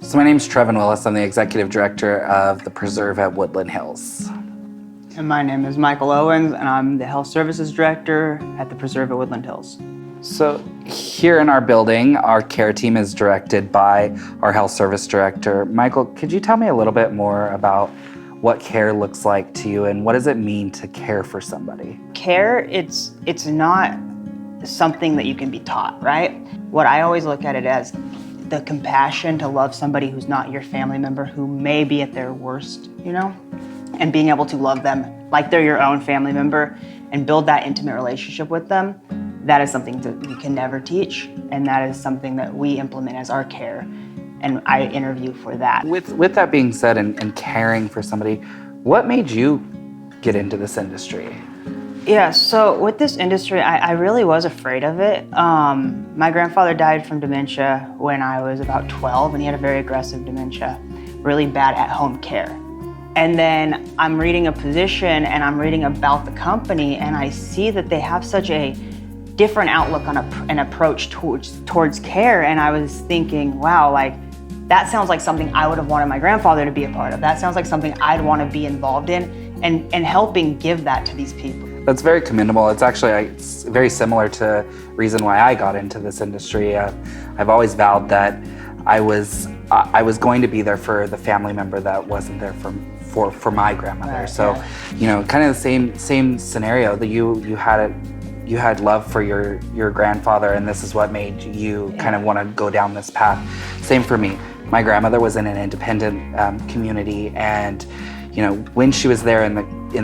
So my name's Trevin Willis. I'm the executive director of the Preserve at Woodland Hills. And my name is Michael Owens, and I'm the health services director at the Preserve at Woodland Hills. So here in our building, our care team is directed by our health service director. Michael, could you tell me a little bit more about what care looks like to you and what does it mean to care for somebody? Care, it's not something that you can be taught, right? What I always look at it as the compassion to love somebody who's not your family member, who may be at their worst, and being able to love them like they're your own family member and build that intimate relationship with them. That is something that you can never teach, and that is something that we implement as our care, and I interview for that. With that being said, and caring for somebody, what made you get into this industry? Yeah, so with this industry, I really was afraid of it. My grandfather died from dementia when I was about 12, and he had a very aggressive dementia, really bad at-home care. And then I'm reading a position and I'm reading about the company, and I see that they have such a different outlook on an approach towards care. And I was thinking, wow, that sounds like something I would have wanted my grandfather to be a part of. That sounds like something I'd want to be involved in and helping give that to these people. That's very commendable. It's actually it's very similar to reason why I got into this industry. I've always vowed that I was going to be there for the family member that wasn't there for my grandmother. Right, so, kind of the same scenario that you had love for your grandfather, and this is what made you kind of want to go down this path. Same for me. My grandmother was in an independent community, and when she was there in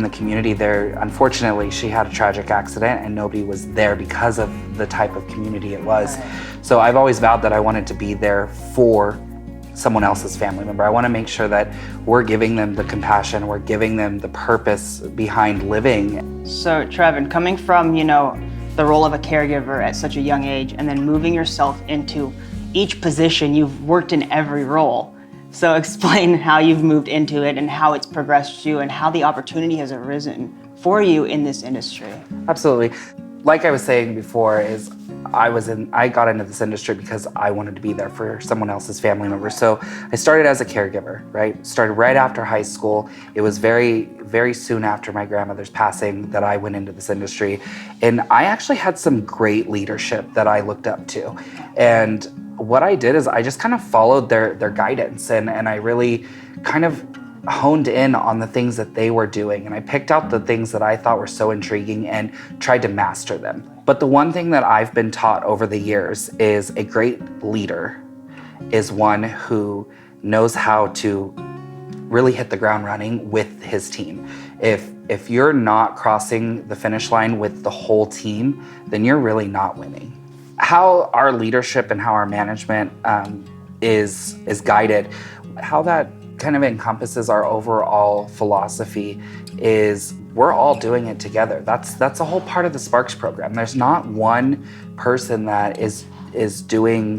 the community there, unfortunately, she had a tragic accident and nobody was there because of the type of community it was. Right. So I've always vowed that I wanted to be there for someone else's family member. I want to make sure that we're giving them the compassion, we're giving them the purpose behind living. So Trevin, coming from, the role of a caregiver at such a young age and then moving yourself into each position, you've worked in every role. So explain how you've moved into it and how it's progressed you and how the opportunity has arisen for you in this industry. Absolutely. Like I was saying before, I got into this industry because I wanted to be there for someone else's family member. So I started as a caregiver, right? Started right after high school. It was very, very soon after my grandmother's passing that I went into this industry. And I actually had some great leadership that I looked up to. And what I did is I just kind of followed their guidance, and I really kind of honed in on the things that they were doing, and I picked out the things that I thought were so intriguing and tried to master them. But the one thing that I've been taught over the years is a great leader is one who knows how to really hit the ground running with his team. If you're not crossing the finish line with the whole team, then you're really not winning. How our leadership and how our management is guided, how that kind of encompasses our overall philosophy is we're all doing it together. That's a whole part of the Sparks program. There's not one person that is doing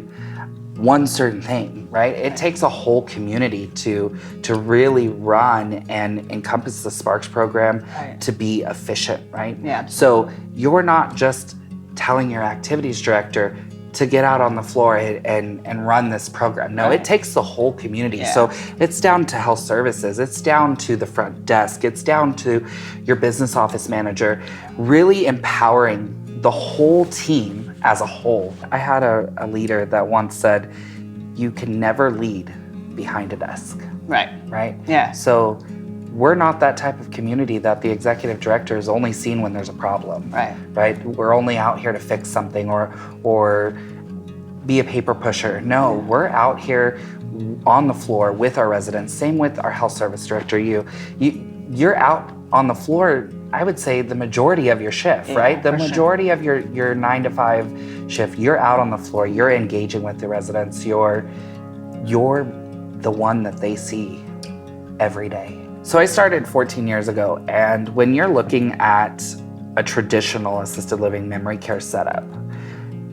one certain thing, right? It takes a whole community to really run and encompass the Sparks program to be efficient, right? Yeah. So you're not just telling your activities director to get out on the floor and run this program. No, it takes the whole community. Yeah. So it's down to health services, it's down to the front desk, it's down to your business office manager, really empowering the whole team as a whole. I had a leader that once said, you can never lead behind a desk. Right. Yeah. So we're not that type of community that the executive director is only seen when there's a problem. Right? We're only out here to fix something or be a paper pusher. No, we're out here on the floor with our residents. Same with our health service director. You're out on the floor, I would say the majority of your shift, right? The majority of your 9 to 5 shift, you're out on the floor, you're engaging with the residents, you're the one that they see every day. So I started 14 years ago, and when you're looking at a traditional assisted living memory care setup,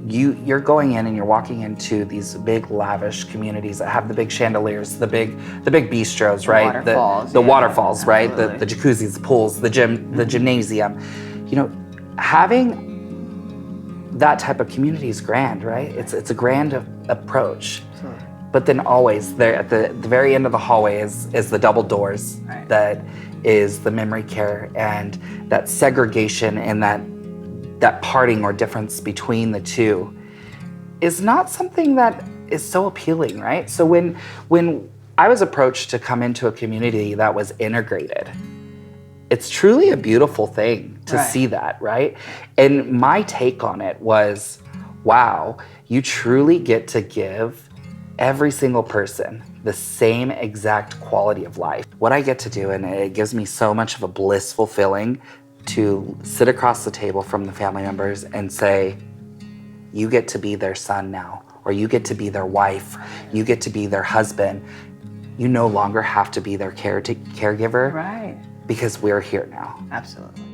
you're going in and you're walking into these big lavish communities that have the big chandeliers, the big bistros, right? The waterfalls, right? The jacuzzis, the pools, the gym, the gymnasium. Having that type of community is grand, right? It's a grand approach. But then always there at the very end of the hallway is the double doors. Right. That is the memory care, and that segregation and that parting or difference between the two is not something that is so appealing, right? So when I was approached to come into a community that was integrated, it's truly a beautiful thing to Right. see that, right? And my take on it was, wow, you truly get to give every single person the same exact quality of life. What I get to do, and it gives me so much of a blissful feeling to sit across the table from the family members and say, you get to be their son now, or you get to be their wife, you get to be their husband. You no longer have to be their caregiver. Right. Because we're here now. Absolutely.